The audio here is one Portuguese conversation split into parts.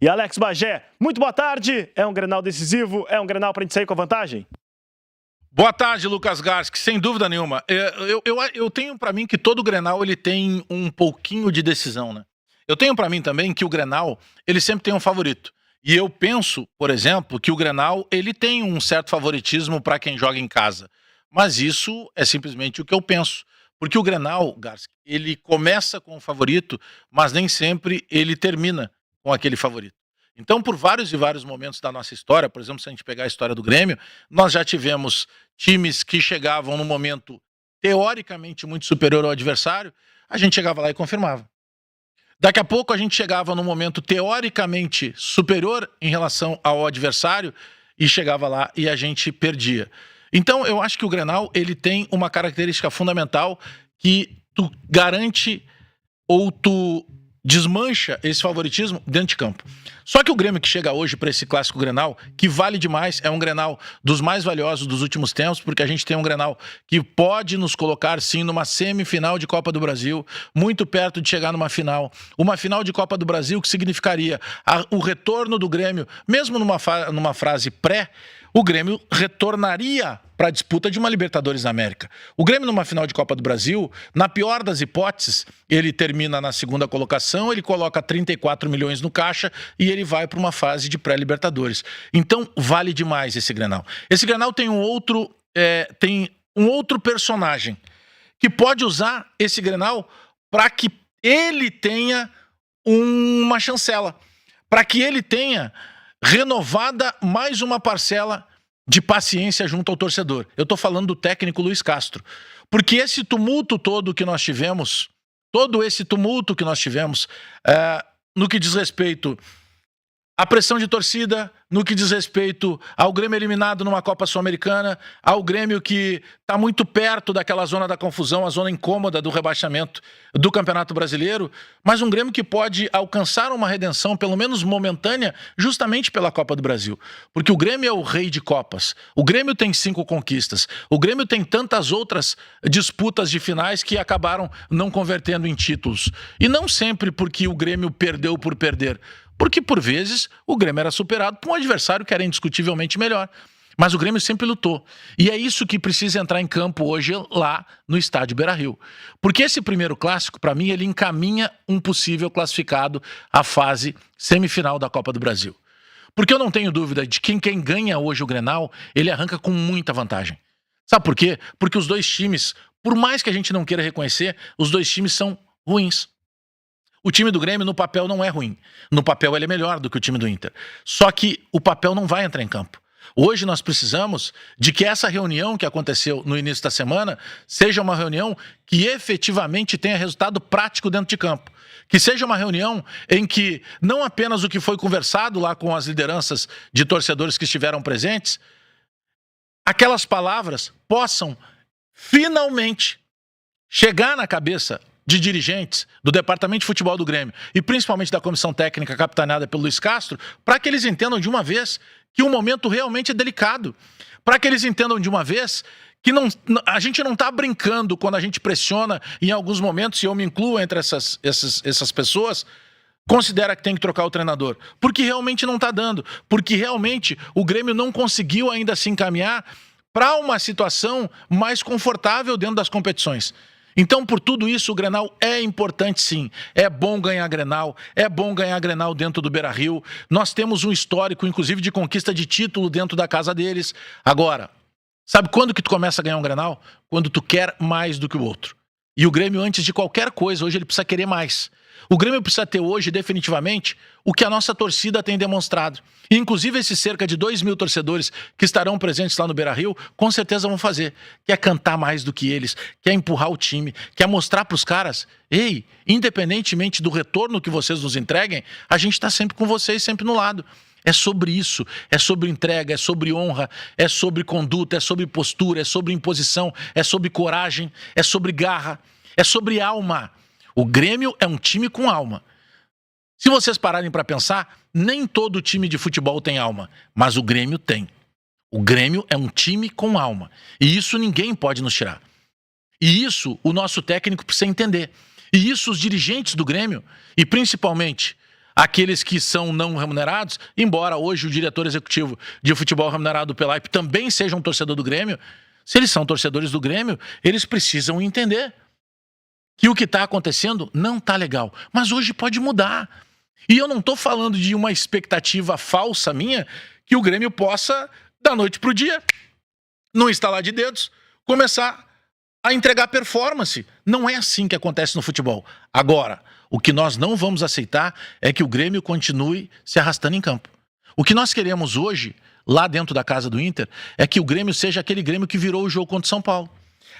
E Alex Bagé, muito boa tarde. É um Grenal decisivo? É um Grenal para a gente sair com a vantagem? Boa tarde, Lucas Garski, sem dúvida nenhuma. Eu tenho para mim que todo Grenal ele tem um pouquinho de decisão, né? Eu tenho para mim também que o Grenal ele sempre tem um favorito. E eu penso, por exemplo, que o Grenal ele tem um certo favoritismo para quem joga em casa. Mas isso é simplesmente o que eu penso. Porque o Grenal, Garski, ele começa com o favorito, mas nem sempre ele termina com aquele favorito. Então, por vários e vários momentos da nossa história, por exemplo, se a gente pegar a história do Grêmio, nós já tivemos times que chegavam num momento teoricamente muito superior ao adversário, a gente chegava lá e confirmava. Daqui a pouco a gente chegava num momento teoricamente superior em relação ao adversário e chegava lá e a gente perdia. Então, eu acho que o Grenal ele tem uma característica fundamental que tu garante ou tu desmancha esse favoritismo dentro de campo. Só que o Grêmio que chega hoje para esse clássico Grenal, que vale demais, é um Grenal dos mais valiosos dos últimos tempos, porque a gente tem um Grenal que pode nos colocar, sim, numa semifinal de Copa do Brasil, muito perto de chegar numa final. Uma final de Copa do Brasil que significaria o retorno do Grêmio, mesmo numa frase pré, o Grêmio retornaria para a disputa de uma Libertadores da América. O Grêmio numa final de Copa do Brasil, na pior das hipóteses, ele termina na segunda colocação, ele coloca 34 milhões no caixa e ele vai para uma fase de pré-Libertadores. Então vale demais esse Grenal. Esse Grenal tem um outro personagem que pode usar esse Grenal para que ele tenha uma chancela, para que ele tenha renovada mais uma parcela de paciência junto ao torcedor. Eu estou falando do técnico Luiz Castro. Porque esse tumulto todo que nós tivemos, no que diz respeito à pressão de torcida, no que diz respeito ao Grêmio eliminado numa Copa Sul-Americana, ao Grêmio que está muito perto daquela zona da confusão, a zona incômoda do rebaixamento do Campeonato Brasileiro, mas um Grêmio que pode alcançar uma redenção, pelo menos momentânea, justamente pela Copa do Brasil. Porque o Grêmio é o rei de Copas. O Grêmio tem 5 conquistas. O Grêmio tem tantas outras disputas de finais que acabaram não convertendo em títulos. E não sempre porque o Grêmio perdeu por perder. Porque, por vezes, o Grêmio era superado por um adversário que era indiscutivelmente melhor. Mas o Grêmio sempre lutou. E é isso que precisa entrar em campo hoje lá no estádio Beira-Rio. Porque esse primeiro clássico, para mim, ele encaminha um possível classificado à fase semifinal da Copa do Brasil. Porque eu não tenho dúvida de que quem ganha hoje o Grenal, ele arranca com muita vantagem. Sabe por quê? Porque os dois times, por mais que a gente não queira reconhecer, os dois times são ruins. O time do Grêmio no papel não é ruim. No papel ele é melhor do que o time do Inter. Só que o papel não vai entrar em campo. Hoje nós precisamos de que essa reunião que aconteceu no início da semana seja uma reunião que efetivamente tenha resultado prático dentro de campo. Que seja uma reunião em que não apenas o que foi conversado lá com as lideranças de torcedores que estiveram presentes, aquelas palavras possam finalmente chegar na cabeça de dirigentes do Departamento de Futebol do Grêmio e principalmente da comissão técnica capitaneada pelo Luiz Castro, para que eles entendam de uma vez que o momento realmente é delicado, para que eles entendam de uma vez que a gente não está brincando quando a gente pressiona em alguns momentos, e eu me incluo entre essas pessoas, considera que tem que trocar o treinador, porque realmente não está dando, porque realmente o Grêmio não conseguiu ainda se encaminhar para uma situação mais confortável dentro das competições. Então, por tudo isso, o Grenal é importante sim. É bom ganhar Grenal, é bom ganhar Grenal dentro do Beira-Rio. Nós temos um histórico, inclusive, de conquista de título dentro da casa deles. Agora, sabe quando que tu começa a ganhar um Grenal? Quando tu quer mais do que o outro. E o Grêmio, antes de qualquer coisa, hoje ele precisa querer mais. O Grêmio precisa ter hoje, definitivamente, o que a nossa torcida tem demonstrado. E, inclusive, esses cerca de 2.000 torcedores que estarão presentes lá no Beira-Rio, com certeza vão fazer. Quer cantar mais do que eles, quer empurrar o time, quer mostrar para os caras, ei, independentemente do retorno que vocês nos entreguem, a gente está sempre com vocês, sempre no lado. É sobre isso, é sobre entrega, é sobre honra, é sobre conduta, é sobre postura, é sobre imposição, é sobre coragem, é sobre garra, é sobre alma. O Grêmio é um time com alma. Se vocês pararem para pensar, nem todo time de futebol tem alma, mas o Grêmio tem. O Grêmio é um time com alma. E isso ninguém pode nos tirar. E isso o nosso técnico precisa entender. E isso os dirigentes do Grêmio, e principalmente aqueles que são não remunerados, embora hoje o diretor executivo de futebol remunerado pela IP também seja um torcedor do Grêmio, se eles são torcedores do Grêmio, eles precisam entender que o que está acontecendo não está legal. Mas hoje pode mudar. E eu não estou falando de uma expectativa falsa minha que o Grêmio possa, da noite para o dia, no instalar de dedos, começar a entregar performance. Não é assim que acontece no futebol. Agora, o que nós não vamos aceitar é que o Grêmio continue se arrastando em campo. O que nós queremos hoje, lá dentro da casa do Inter, é que o Grêmio seja aquele Grêmio que virou o jogo contra o São Paulo.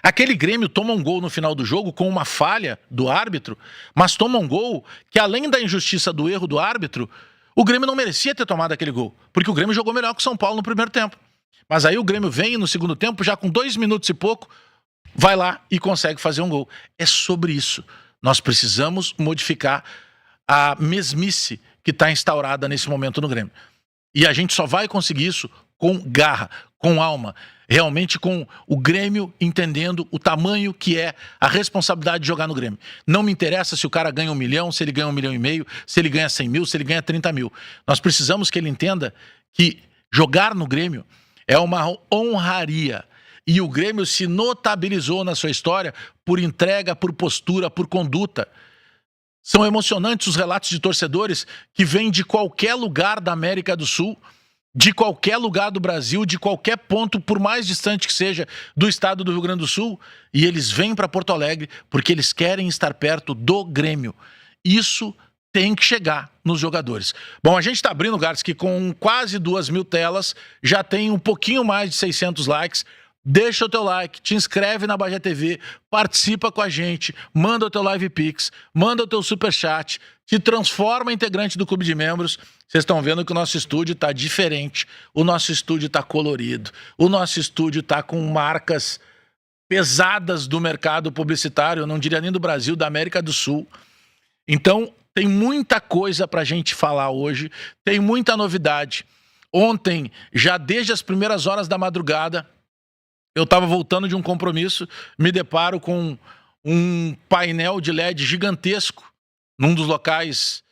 Aquele Grêmio toma um gol no final do jogo com uma falha do árbitro, mas toma um gol que, além da injustiça do erro do árbitro, o Grêmio não merecia ter tomado aquele gol, porque o Grêmio jogou melhor que o São Paulo no primeiro tempo. Mas aí o Grêmio vem no segundo tempo, já com 2 minutos e pouco, vai lá e consegue fazer um gol. É sobre isso. Nós precisamos modificar a mesmice que está instaurada nesse momento no Grêmio. E a gente só vai conseguir isso com garra, com alma, realmente com o Grêmio entendendo o tamanho que é a responsabilidade de jogar no Grêmio. Não me interessa se o cara ganha 1 milhão, se ele ganha 1,5 milhão, se ele ganha 100 mil, se ele ganha 30 mil. Nós precisamos que ele entenda que jogar no Grêmio é uma honraria. E o Grêmio se notabilizou na sua história por entrega, por postura, por conduta. São emocionantes os relatos de torcedores que vêm de qualquer lugar da América do Sul, de qualquer lugar do Brasil, de qualquer ponto, por mais distante que seja, do estado do Rio Grande do Sul, e eles vêm para Porto Alegre porque eles querem estar perto do Grêmio. Isso tem que chegar nos jogadores. Bom, a gente está abrindo, Garcia, que com quase 2.000 telas, já tem um pouquinho mais de 600 likes. Deixa o teu like, te inscreve na Bagé TV, participa com a gente, manda o teu Live Pix, manda o teu Superchat, te transforma em integrante do Clube de Membros. Vocês estão vendo que o nosso estúdio está diferente, o nosso estúdio está colorido, o nosso estúdio está com marcas pesadas do mercado publicitário, eu não diria nem do Brasil, da América do Sul. Então, tem muita coisa para a gente falar hoje, tem muita novidade. Ontem, já desde as primeiras horas da madrugada, eu estava voltando de um compromisso, me deparo com um painel de LED gigantesco num dos locais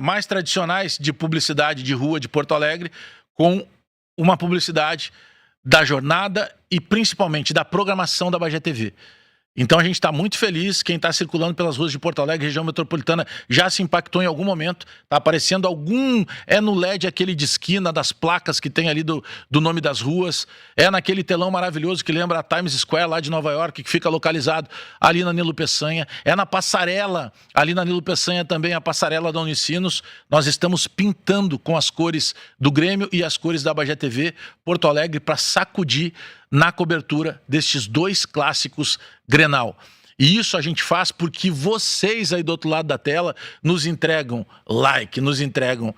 mais tradicionais de publicidade de rua de Porto Alegre, com uma publicidade da jornada e principalmente da programação da Bagé TV. Então a gente está muito feliz, quem está circulando pelas ruas de Porto Alegre, região metropolitana, já se impactou em algum momento, está aparecendo no LED aquele de esquina das placas que tem ali do nome das ruas, é naquele telão maravilhoso que lembra a Times Square lá de Nova York, que fica localizado ali na Nilo Peçanha, é na passarela, ali na Nilo Peçanha também, a passarela da Unicinos. Nós estamos pintando com as cores do Grêmio e as cores da Bagé TV Porto Alegre para sacudir na cobertura destes 2 clássicos Grenal. E isso a gente faz porque vocês aí do outro lado da tela nos entregam like, nos entregam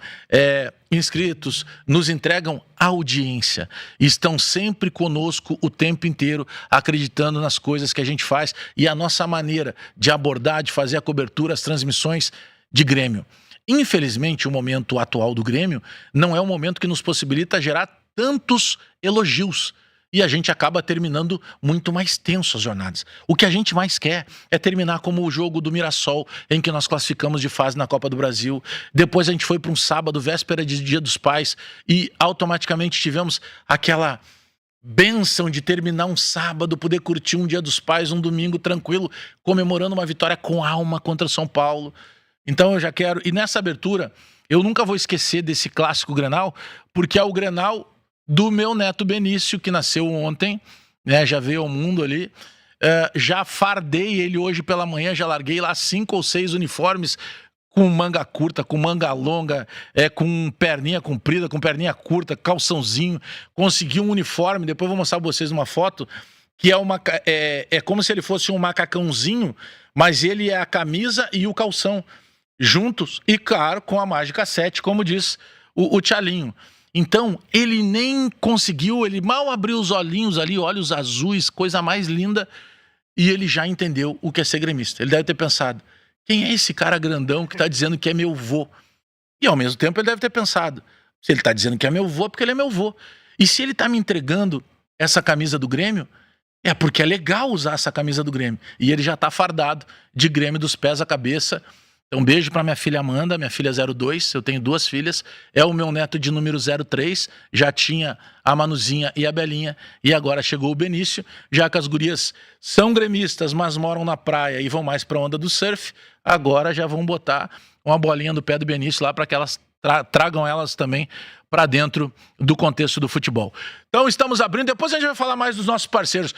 inscritos, nos entregam audiência. Estão sempre conosco o tempo inteiro, acreditando nas coisas que a gente faz e a nossa maneira de abordar, de fazer a cobertura, as transmissões de Grêmio. Infelizmente, o momento atual do Grêmio não é um momento que nos possibilita gerar tantos elogios. E a gente acaba terminando muito mais tenso as jornadas. O que a gente mais quer é terminar como o jogo do Mirassol, em que nós classificamos de fase na Copa do Brasil. Depois a gente foi para um sábado, véspera de Dia dos Pais, e automaticamente tivemos aquela bênção de terminar um sábado, poder curtir um Dia dos Pais, um domingo tranquilo, comemorando uma vitória com alma contra o São Paulo. Então eu já quero... E nessa abertura, eu nunca vou esquecer desse clássico Grenal, porque é o Grenal do meu neto Benício, que nasceu ontem, né, já veio ao mundo ali. Já fardei ele hoje pela manhã, já larguei lá 5 ou 6 uniformes com manga curta, com manga longa, com perninha comprida, com perninha curta, calçãozinho. Consegui um uniforme, depois eu vou mostrar pra vocês uma foto, que é como se ele fosse um macacãozinho, mas ele é a camisa e o calção juntos, e claro, com a mágica 7, como diz o Tchalinho. Então, ele nem conseguiu, ele mal abriu os olhinhos ali, olhos azuis, coisa mais linda, e ele já entendeu o que é ser gremista. Ele deve ter pensado, quem é esse cara grandão que está dizendo que é meu vô? E ao mesmo tempo ele deve ter pensado, se ele está dizendo que é meu vô, é porque ele é meu vô. E se ele está me entregando essa camisa do Grêmio, é porque é legal usar essa camisa do Grêmio. E ele já está fardado de Grêmio dos pés à cabeça, Então, beijo para minha filha Amanda, minha filha 02, eu tenho 2 filhas, é o meu neto de número 03, já tinha a Manuzinha e a Belinha, e agora chegou o Benício, já que as gurias são gremistas, mas moram na praia e vão mais para a onda do surf, agora já vão botar uma bolinha do pé do Benício lá para que elas tragam elas também para dentro do contexto do futebol. Então, estamos abrindo, depois a gente vai falar mais dos nossos parceiros.